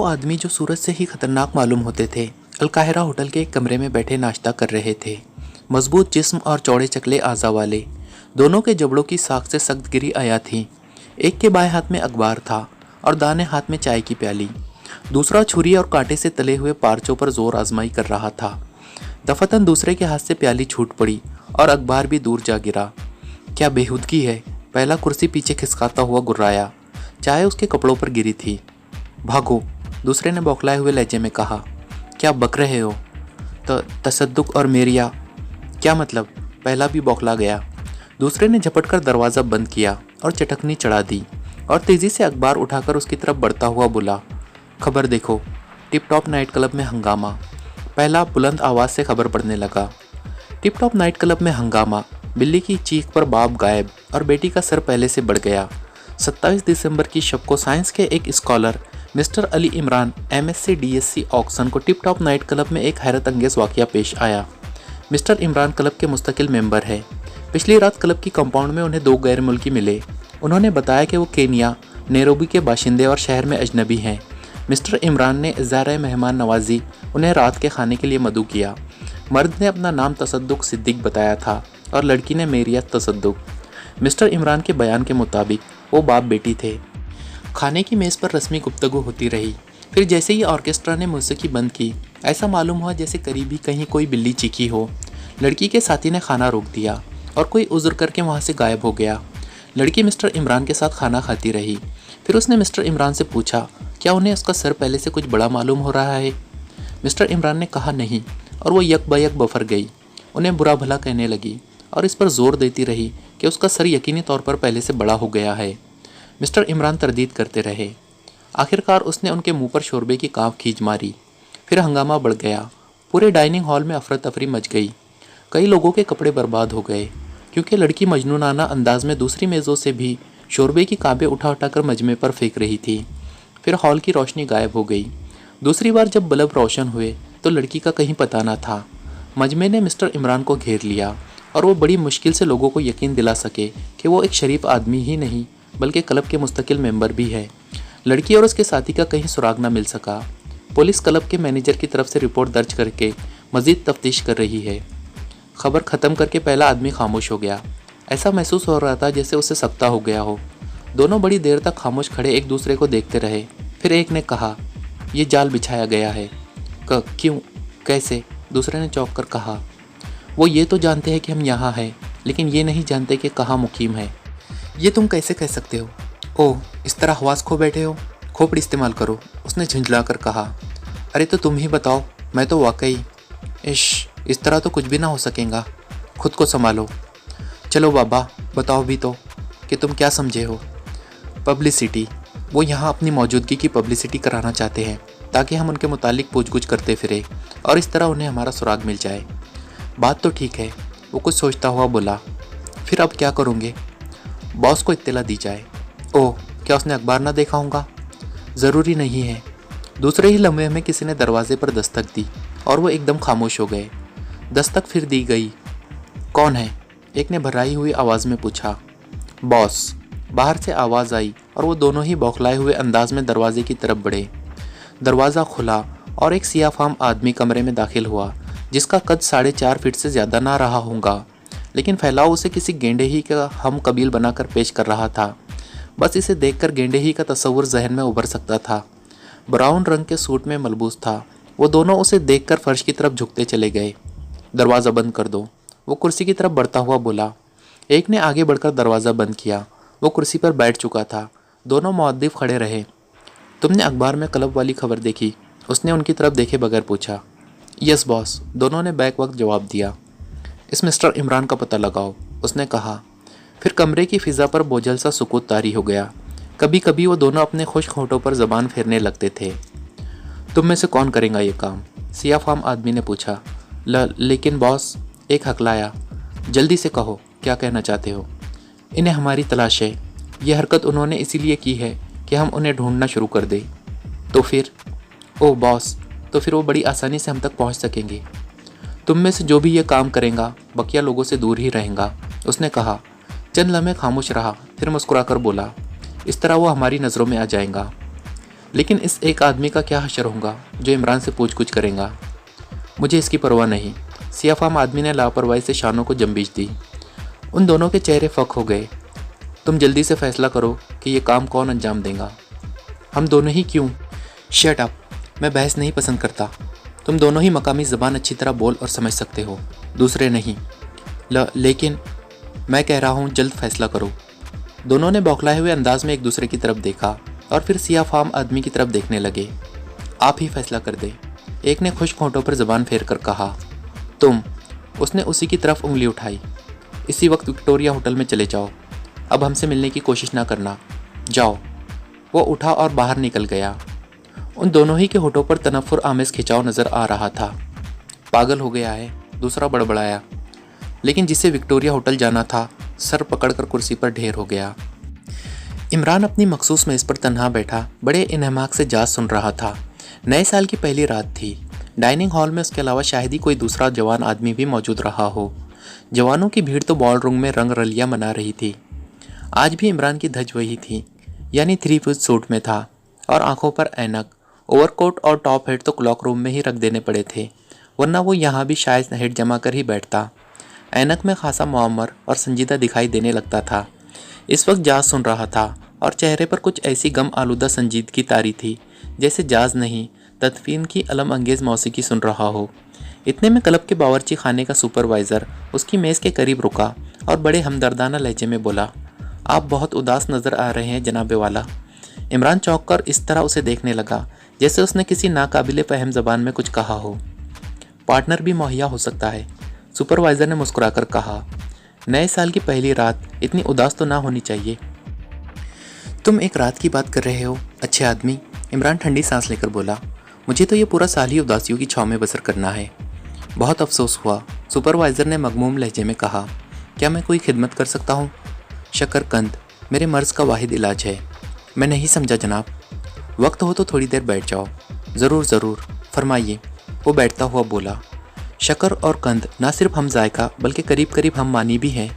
आदमी जो सूरज से ही खतरनाक मालूम होते थे अलकायरा होटल के एक कमरे में बैठे नाश्ता कर रहे थे। मजबूत जिस्म और चौड़े चकले आज़ा वाले, दोनों के जबड़ों की साख से सख्त गिरी आया थी। एक के बाएं हाथ में अखबार था और दाहिने हाथ में चाय की प्याली। दूसरा छुरी और कांटे से तले हुए पार्चों पर जोर आजमाई कर रहा था। दफतन दूसरे के हाथ से प्याली छूट पड़ी और अखबार भी दूर जा गिरा। क्या बेहूदगी है, पहला कुर्सी पीछे खिसकाता हुआ गुर्राया। चाय उसके कपड़ों पर गिरी थी। भागो, दूसरे ने बौखलाए हुए लहजे में कहा। क्या बक रहे हो? तसद्दुक और मेरिया? क्या मतलब? पहला भी बौखला गया। दूसरे ने झपटकर दरवाज़ा बंद किया और चटकनी चढ़ा दी और तेज़ी से अखबार उठाकर उसकी तरफ बढ़ता हुआ बोला, खबर देखो, टिप टॉप नाइट क्लब में हंगामा। पहला बुलंद आवाज़ से खबर पढ़ने लगा। टिप टॉप नाइट क्लब में हंगामा, बिल्ली की चीख पर बाप गायब और बेटी का सर पहले से बढ़ गया। 27 दिसंबर की शब को साइंस के एक scholar mister Ali Imran MSc DSc Oxon को टिप टॉप नाइट क्लब में एक हैरत अंगेज़ वाक़या पेश आया। मिस्टर इमरान क्लब के मुस्तकिल मेंबर है। पिछली रात क्लब की कंपाउंड में उन्हें 2 गैर मुल्की मिले। उन्होंने बताया कि वो केनिया नैरोबी के बाशिंदे और शहर में अजनबी हैं। मिस्टर इमरान ने इज़ारे मेहमान नवाजी उन्हें रात के खाने के लिए मदऊ किया। मर्द ने अपना नाम तसद्दुक सिद्दीक बताया था और लड़की ने मेरियत तसद्दुक। मिस्टर इमरान के बयान के मुताबिक वो बाप बेटी थे। खाने की मेज़ पर रस्मी गुफ्तगू होती रही। फिर जैसे ही ऑर्केस्ट्रा ने मौसीकी बंद की, ऐसा मालूम हुआ जैसे करीब ही कहीं कोई बिल्ली चीखी हो। लड़की के साथी ने खाना रोक दिया और कोई उज़्र करके वहाँ से गायब हो गया। लड़की मिस्टर इमरान के साथ खाना खाती रही। फिर उसने मिस्टर इमरान से पूछा, क्या उन्हें उसका सर पहले से कुछ बड़ा मालूम हो रहा है? मिस्टर इमरान ने कहा नहीं, और वो यक बयक बफर गई। उन्हें बुरा भला कहने लगी और इस पर जोर देती रही कि उसका सर यकीनी तौर पर पहले से बड़ा हो गया है। मिस्टर इमरान तरदीद करते रहे। आखिरकार उसने उनके मुंह पर शोरबे की कांफ खींच मारी। फिर हंगामा बढ़ गया। पूरे डाइनिंग हॉल में अफरा तफरी मच गई। कई लोगों के कपड़े बर्बाद हो गए क्योंकि लड़की मजनूनाना अंदाज में दूसरी मेज़ों से भी शोरबे की कांपे उठा उठाकर मजमे पर फेंक रही थी। फिर हॉल की रोशनी गायब हो गई। दूसरी बार जब बल्ब रोशन हुए तो लड़की का कहीं पता न था। मजमे ने मिस्टर इमरान को घेर लिया और वो बड़ी मुश्किल से लोगों को यकीन दिला सके कि वो एक शरीफ आदमी ही नहीं बल्कि क्लब के मुस्तकिल मेंबर भी है। लड़की और उसके साथी का कहीं सुराग न मिल सका। पुलिस क्लब के मैनेजर की तरफ से रिपोर्ट दर्ज करके मज़ीद तफ्तीश कर रही है। खबर ख़त्म करके पहला आदमी खामोश हो गया। ऐसा महसूस हो रहा था जैसे उसे सख्ता हो गया हो। दोनों बड़ी देर तक खामोश खड़े एक दूसरे को देखते रहे। फिर एक ने कहा, यह जाल बिछाया गया है। क्यों? कैसे? दूसरे ने चौंक कर कहा। वो ये तो जानते हैं कि हम यहाँ हैं, लेकिन ये नहीं जानते कि कहाँ मुकीम है। ये तुम कैसे कह सकते हो? ओह, इस तरह हवास खो बैठे हो? खोपड़ी इस्तेमाल करो, उसने झुंझला कर कहा। अरे तो तुम ही बताओ, मैं तो वाकई। इस तरह तो कुछ भी ना हो सकेगा। खुद को संभालो। चलो बाबा, बताओ भी तो कि तुम क्या समझे हो। पब्लिसिटी। वो यहाँ अपनी मौजूदगी की पब्लिसिटी कराना चाहते हैं ताकि हम उनके मुतालिक पूछ-गुछ करते फिरें और इस तरह उन्हें हमारा सुराग मिल जाए। बात तो ठीक है, वो कुछ सोचता हुआ बोला। फिर अब क्या करोगे? बॉस को इत्तला दी जाए। ओह, क्या उसने अखबार ना देखा होगा? ज़रूरी नहीं है। दूसरे ही लम्हे में किसी ने दरवाजे पर दस्तक दी और वो एकदम खामोश हो गए। दस्तक फिर दी गई। कौन है? एक ने भर्राई हुई आवाज़ में पूछा। बॉस। बाहर से आवाज़ आई और वो दोनों ही बौखलाए हुए अंदाज में दरवाजे की तरफ बढ़े। दरवाज़ा खुला और एक सियाफाम आदमी कमरे में दाखिल हुआ, जिसका कद 4.5 फीट से ज़्यादा ना रहा होगा, लेकिन फैलाव उसे किसी गेंडे ही का हम कबील बनाकर पेश कर रहा था। बस इसे देखकर गेंडे ही का तस्वुर जहन में उभर सकता था। ब्राउन रंग के सूट में मलबूस था। वो दोनों उसे देखकर फर्श की तरफ झुकते चले गए। दरवाज़ा बंद कर दो, वो कुर्सी की तरफ बढ़ता हुआ बोला। एक ने आगे बढ़कर दरवाज़ा बंद किया। वो कुर्सी पर बैठ चुका था। दोनों मुअद्दिब खड़े रहे। तुमने अखबार में क्लब वाली खबर देखी? उसने उनकी तरफ देखे बगैर पूछा। यस बॉस, दोनों ने बैक वक्त जवाब दिया। इस मिस्टर इमरान का पता लगाओ, उसने कहा। फिर कमरे की फ़िज़ा पर बोझल सा सुकूत तारी हो गया। कभी कभी वो दोनों अपने खुश्क होठों पर ज़बान फेरने लगते थे। तुम में से कौन करेगा ये काम? सियाफाम आदमी ने पूछा। लेकिन बॉस, एक हकलाया। जल्दी से कहो, क्या कहना चाहते हो? इन्हें हमारी तलाश है। यह हरकत उन्होंने इसीलिए की है कि हम उन्हें ढूंढना शुरू कर दें। तो फिर? ओह बॉस, तो फिर वो बड़ी आसानी से हम तक पहुंच सकेंगे। तुम में से जो भी ये काम करेगा बकिया लोगों से दूर ही रहेगा, उसने कहा। चंद लम्हे खामोश रहा, फिर मुस्कुराकर बोला, इस तरह वो हमारी नज़रों में आ जाएगा। लेकिन इस एक आदमी का क्या हशर होगा जो इमरान से पूछ कुछ करेगा। मुझे इसकी परवाह नहीं। सियाफाम आदमी ने लापरवाही से शानों को जंबीज दी। उन दोनों के चेहरे फक हो गए। तुम जल्दी से फैसला करो कि ये काम कौन अंजाम देगा। हम दोनों ही क्यों? Shut up. मैं बहस नहीं पसंद करता। तुम दोनों ही मकामी ज़बान अच्छी तरह बोल और समझ सकते हो, दूसरे नहीं। लेकिन मैं कह रहा हूँ जल्द फैसला करो। दोनों ने बौखलाए हुए अंदाज में एक दूसरे की तरफ देखा और फिर सियाफाम आदमी की तरफ देखने लगे। आप ही फैसला कर दे, एक ने खुश्क होंठों पर ज़बान फेर कर कहा। तुम। उसने उसी की तरफ उंगली उठाई। इसी वक्त विक्टोरिया होटल में चले जाओ। अब हमसे मिलने की कोशिश ना करना। जाओ। वो उठा और बाहर निकल गया। उन दोनों ही के होठों पर तनफ्फुर आमेज खिंचाव नजर आ रहा था। पागल हो गया है, दूसरा बड़बड़ाया। लेकिन जिसे विक्टोरिया होटल जाना था सर पकड़कर कुर्सी पर ढेर हो गया। इमरान अपनी मखसूस मेज़ पर तन्हा बैठा बड़े इन्हमाक से जाज सुन रहा था। नए साल की पहली रात थी। डाइनिंग हॉल में उसके अलावा शायद ही कोई दूसरा जवान आदमी भी मौजूद रहा हो। जवानों की भीड़ तो बॉल रूम में रंग रलियां मना रही थी। आज भी इमरान की धज वही थी, यानी 3 पीस सूट में था और आंखों पर ऐनक। ओवरकोट और टॉप हेड तो क्लॉक रूम में ही रख देने पड़े थे, वरना वो यहाँ भी शायद हेड जमा कर ही बैठता। ऐनक में खासा मुअम्मर और संजीदा दिखाई देने लगता था। इस वक्त जाज सुन रहा था और चेहरे पर कुछ ऐसी गम आलूदा संजीदगी तारी थी जैसे जाज नहीं तदफीन की अलम अंगेज मौसीकी सुन रहा हो। इतने में क्लब के बावर्ची खाने का सुपरवाइज़र उसकी मेज़ के करीब रुका और बड़े हमदर्दाना लहजे में बोला, आप बहुत उदास नज़र आ रहे हैं जनाबे वाला। इमरान चौंक कर इस तरह उसे देखने लगा जैसे उसने किसी नाकाबिले फहम ज़बान में कुछ कहा हो। पार्टनर भी मुहैया हो सकता है, सुपरवाइज़र ने मुस्कुराकर कहा। नए साल की पहली रात इतनी उदास तो ना होनी चाहिए। तुम एक रात की बात कर रहे हो अच्छे आदमी, इमरान ठंडी सांस लेकर बोला। मुझे तो ये पूरा साल ही उदासियों की छाँव में बसर करना है। बहुत अफसोस हुआ, सुपरवाइज़र ने मगमूम लहजे में कहा। क्या मैं कोई खिदमत कर सकता हूँ? शकरकंद मेरे मर्ज़ का वाहिद इलाज है। मैं नहीं समझा जनाब। वक्त हो तो थोड़ी देर बैठ जाओ। ज़रूर ज़रूर, फरमाइए, वो बैठता हुआ बोला। शकर और कंद ना सिर्फ हम जायका बल्कि करीब करीब हम मानी भी हैं।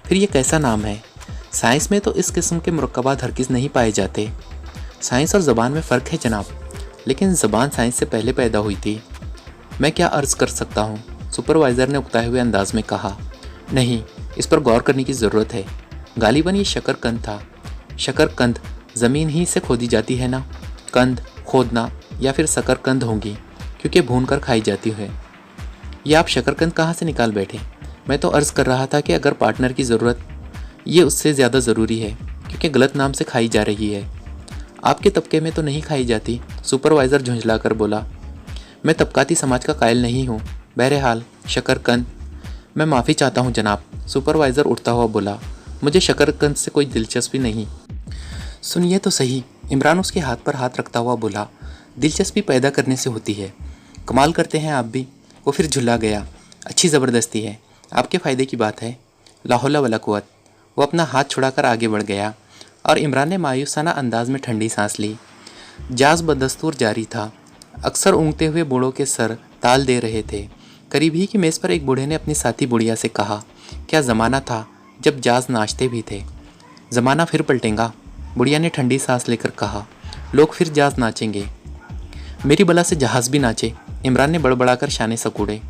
फिर ये कैसा नाम है? साइंस में तो इस किस्म के मुरक्कबात हरगिज़ नहीं पाए जाते। साइंस और ज़बान में फ़र्क है जनाब, लेकिन ज़बान साइंस से पहले पैदा हुई थी। मैं क्या अर्ज़ कर सकता हूँ? सुपरवाइज़र ने उकताए हुए अंदाज में कहा। नहीं, इस पर गौर करने की ज़रूरत है। गालिबन ये शकरकंद था। शकरकंद ज़मीन ही से खोदी जाती है ना? कंद खोदना या फिर शकरकंद होंगी क्योंकि भून कर खाई जाती है। ये आप शकरकंद कहाँ से निकाल बैठे? मैं तो अर्ज़ कर रहा था कि अगर पार्टनर की ज़रूरत, ये उससे ज़्यादा ज़रूरी है क्योंकि गलत नाम से खाई जा रही है। आपके तबके में तो नहीं खाई जाती, सुपरवाइज़र झुंझला कर बोला। मैं तबकाती समाज का कायल नहीं हूँ। बहरहाल शकरकंद, मैं माफ़ी चाहता हूँ जनाब, सुपरवाइज़र उठता हुआ बोला। मुझे शकरकंद से कोई दिलचस्पी नहीं। सुनिए तो सही, इमरान उसके हाथ पर हाथ रखता हुआ बोला। दिलचस्पी पैदा करने से होती है। कमाल करते हैं आप भी। वो फिर झुला गया। अच्छी ज़बरदस्ती है, आपके फ़ायदे की बात है। ला हौला वला कुव्वत। वो अपना हाथ छुड़ाकर आगे बढ़ गया और इमरान ने मायूसाना अंदाज में ठंडी सांस ली। जाज बदस्तूर जारी था। अक्सर ऊँगते हुए बूढ़ों के सर ताल दे रहे थे। करीब ही की मेज़ पर एक बूढ़े ने अपनी साथी बुढ़िया से कहा, क्या ज़माना था जब जाज नाचते भी थे। ज़माना फिर पलटेगा, बुढ़िया ने ठंडी सांस लेकर कहा। लोग फिर जाज नाचेंगे। मेरी बला से जहाज़ भी नाचे, इमरान ने बड़बड़ाकर शाने सकूड़े।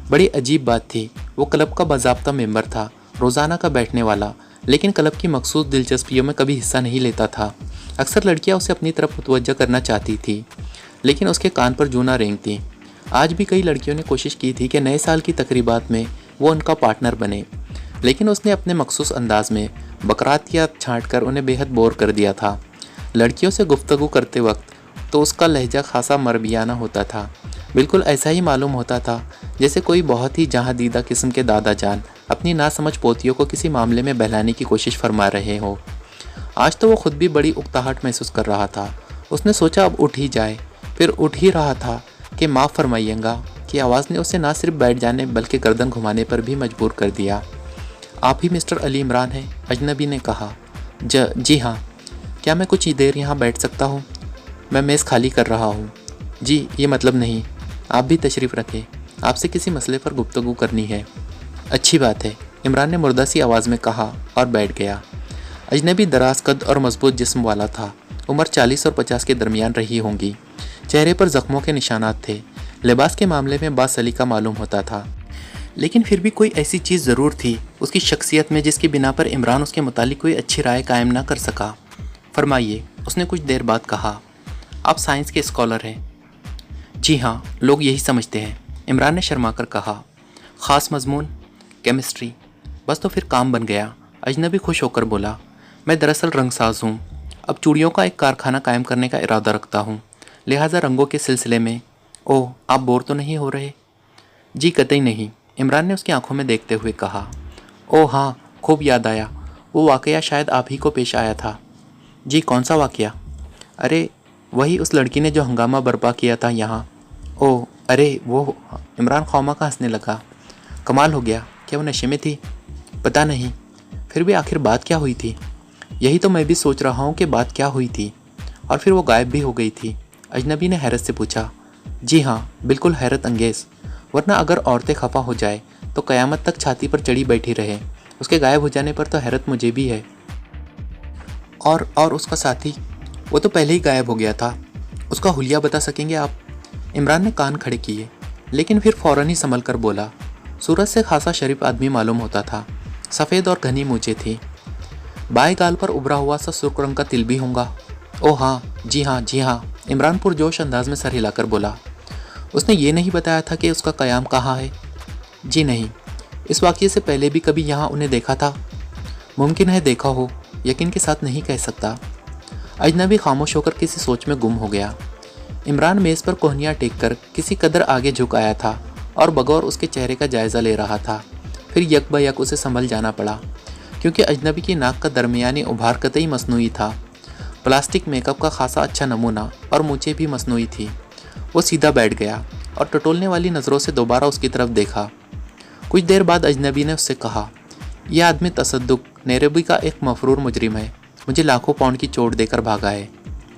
बड़ी अजीब बात थी। वो क्लब का बाज़ाब्ता मेंबर था, रोज़ाना का बैठने वाला, लेकिन क्लब की मखसूस दिलचस्पियों में कभी हिस्सा नहीं लेता था। अक्सर लड़कियां उसे अपनी तरफ मुतवज्जह करना चाहती थी, लेकिन उसके कान पर जूं ना रेंगती। आज भी कई लड़कियों ने कोशिश की थी कि नए साल की तकरीबात में वो उनका पार्टनर बने, लेकिन उसने अपने मखसूस अंदाज में बकरातियाँ छाँट कर उन्हें बेहद बोर कर दिया था। लड़कियों से गुफ्तगू करते वक्त तो उसका लहजा खासा मरबियाना होता था। बिल्कुल ऐसा ही मालूम होता था जैसे कोई बहुत ही जहाँ दीदा किस्म के दादा जान अपनी नासमझ पोतियों को किसी मामले में बहलाने की कोशिश फरमा रहे हो। आज तो वो खुद भी बड़ी उकताहट महसूस कर रहा था। उसने सोचा अब उठ ही जाए, फिर उठ ही रहा था कि माफ़ फरमाइएगा कि आवाज़ ने उसे ना सिर्फ बैठ जाने बल्कि गर्दन घुमाने पर भी मजबूर कर दिया। आप ही मिस्टर अली इमरान हैं? अजनबी ने कहा। जी हाँ। क्या मैं कुछ देर यहाँ बैठ सकता हूँ? मैं मेज़ खाली कर रहा हूँ। जी, ये मतलब नहीं, आप भी तशरीफ़ रखें, आपसे किसी मसले पर गुफ्तगू करनी है। अच्छी बात है, इमरान ने मुर्दा सी आवाज़ में कहा और बैठ गया। अजनबी दराज कद और मजबूत जिस्म वाला था। उम्र 40 और 50 के दरमियान रही होंगी। चेहरे पर जख्मों के निशानात थे। लिबास के मामले में बासलीका मालूम होता था, लेकिन फिर भी कोई ऐसी चीज़ ज़रूर थी उसकी शख्सियत में जिसकी बिना पर इमरान उसके मुतालिक कोई अच्छी राय कायम ना कर सका। फरमाइए, उसने कुछ देर बाद कहा। आप साइंस के स्कॉलर हैं? जी हाँ, लोग यही समझते हैं, इमरान ने शर्मा कर कहा। ख़ास मजमून? केमिस्ट्री। बस तो फिर काम बन गया। अजनबी खुश होकर बोला, मैं दरअसल रंगसाज हूँ। अब चूड़ियों का एक कारखाना कायम करने का इरादा रखता हूँ, लिहाजा रंगों के सिलसिले में। ओह, आप बोर तो नहीं हो रहे? जी कतई नहीं, इमरान ने उसकी आंखों में देखते हुए कहा। ओह हाँ, खूब याद आया, वो वाक़या शायद आप ही को पेश आया था। जी कौन सा वाक़या? अरे वही उस लड़की ने जो हंगामा बर्पा किया था यहाँ। ओह अरे वो। इमरान खौमा का हंसने लगा। कमाल हो गया, क्या वो नशे में थी? पता नहीं, फिर भी आखिर बात क्या हुई थी? यही तो मैं भी सोच रहा हूँ कि बात क्या हुई थी। और फिर वो गायब भी हो गई थी? अजनबी ने हैरत से पूछा। जी हाँ, बिल्कुल हैरत अंगेज़, वरना अगर औरतें खफा हो जाए तो क़यामत तक छाती पर चढ़ी बैठी रहे। उसके गायब हो जाने पर तो हैरत मुझे भी है। और उसका साथी? वो तो पहले ही गायब हो गया था। उसका हुलिया बता सकेंगे आप? इमरान ने कान खड़े किए, लेकिन फिर फ़ौरन ही संभल कर बोला। सूरत से खासा शरीफ आदमी मालूम होता था। सफ़ेद और घनी मूंछें थी। बाएं गाल पर उभरा हुआ सा सुर्ख रंग का तिल भी होगा। ओह हाँ, जी हाँ, जी हाँ, इमरान पुरजोश अंदाज में सर हिलाकर बोला। उसने ये नहीं बताया था कि उसका क़याम कहाँ है? जी नहीं, इस वाक़ये से पहले भी कभी यहाँ उन्हें देखा था? मुमकिन है देखा हो, यकीन के साथ नहीं कह सकता। अजनबी खामोश होकर किसी सोच में गुम हो गया। इमरान मेज़ पर कोहनियाँ टेक कर किसी कदर आगे झुक आया था और बगौर उसके चेहरे का जायज़ा ले रहा था। फिर यक ब यक उसे संभल जाना पड़ा, क्योंकि अजनबी की नाक का दरमियानी उभार कतई मसनूई था। प्लास्टिक मेकअप का खासा अच्छा नमूना और मूंछें भी मसनूई थी। वो सीधा बैठ गया और टटोलने वाली नज़रों से दोबारा उसकी तरफ देखा। कुछ देर बाद अजनबी ने उससे कहा, यह आदमी तसद्दुक नैरोबी का एक मफरूर मुजरिम है। मुझे लाखों पाउंड की चोट देकर भागा है।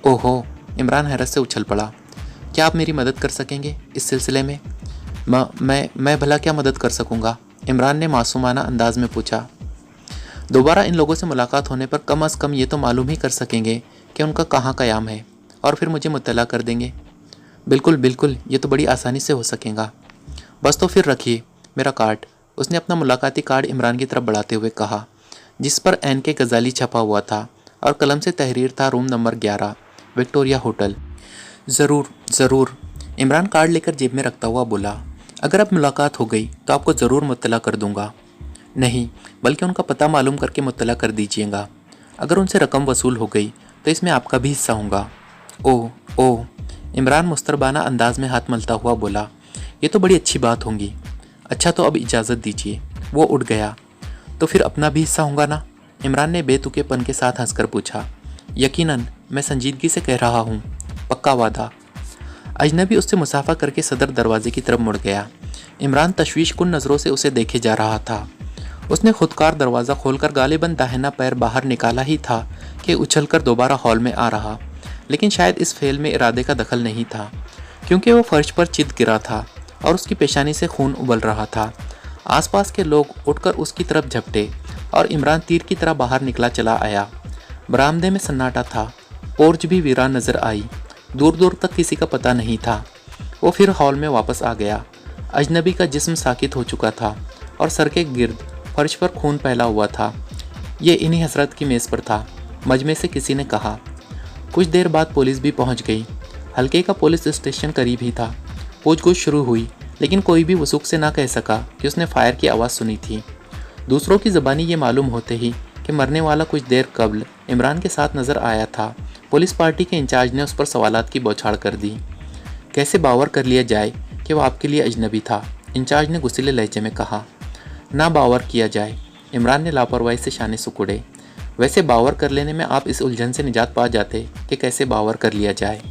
ओहो, इमरान हैरत से उछल पड़ा। क्या आप मेरी मदद कर सकेंगे इस सिलसिले में? मैं भला क्या मदद कर सकूंगा? इमरान ने मासूमाना अंदाज में पूछा। दोबारा इन लोगों से मुलाकात होने पर कम अज़ कम ये तो मालूम ही कर सकेंगे कि उनका कहाँ क़याम है, और फिर मुझे मुत्तला कर देंगे। बिल्कुल बिल्कुल, ये तो बड़ी आसानी से हो सकेगा। बस तो फिर रखिए मेरा कार्ड। उसने अपना मुलाकाती कार्ड इमरान की तरफ बढ़ाते हुए कहा, जिस पर एन के गज़ाली छपा हुआ था और कलम से तहरीर था रूम नंबर 11, विक्टोरिया होटल। ज़रूर ज़रूर, इमरान कार्ड लेकर जेब में रखता हुआ बोला। अगर अब मुलाकात हो गई तो आपको ज़रूर मुत्तला कर दूंगा। नहीं, बल्कि उनका पता मालूम करके मुत्तला कर दीजिएगा। अगर उनसे रकम वसूल हो गई तो इसमें आपका भी हिस्सा होगा। ओह ओह, इमरान मुस्तरबाना अंदाज में हाथ मलता हुआ बोला, ये तो बड़ी अच्छी बात होगी। अच्छा तो अब इजाज़त दीजिए। वो उठ गया। तो फिर अपना भी हिस्सा होगा ना? इमरान ने बेतुकेपन के साथ हंसकर पूछा। यकीनन, मैं संजीदगी से कह रहा हूँ, पक्का वादा। अजनबी उससे मुसाफा करके सदर दरवाजे की तरफ मुड़ गया। इमरान तशवीशकुन नज़रों से उसे देखे जा रहा था। उसने खुदकार दरवाज़ा खोलकर गालिबन दाहिना पैर बाहर निकाला ही था कि उछलकर दोबारा हॉल में आ रहा, लेकिन शायद इस फेल में इरादे का दखल नहीं था, क्योंकि वो फर्श पर चित गिरा था और उसकी पेशानी से खून उबल रहा था। आसपास के लोग उठकर उसकी तरफ झपटे और इमरान तीर की तरह बाहर निकला चला आया। बरामदे में सन्नाटा था। पोर्च भी वीरान नज़र आई। दूर दूर तक किसी का पता नहीं था। वो फिर हॉल में वापस आ गया। अजनबी का जिस्म साकित हो चुका था और सर के गिर्द फर्श पर खून फैला हुआ था। ये इन्हीं हसरत की मेज़ पर था, मजमे से किसी ने कहा। कुछ देर बाद पुलिस भी पहुंच गई। हल्के का पुलिस स्टेशन करीब ही था। पूछगछ शुरू हुई, लेकिन कोई भी वसूख से ना कह सका कि उसने फायर की आवाज़ सुनी थी। दूसरों की ज़बानी ये मालूम होते ही कि मरने वाला कुछ देर कबल इमरान के साथ नज़र आया था, पुलिस पार्टी के इंचार्ज ने उस पर सवालात की बौछार कर दी। कैसे बावर कर लिया जाए कि वो आपके लिए अजनबी था? इंचार्ज ने गुस्सीले लहजे में कहा। ना बावर किया जाए, इमरान ने लापरवाही से शाने सुकुड़े। वैसे बावर कर लेने में आप इस उलझन से निजात पा जाते कि कैसे बावर कर लिया जाए।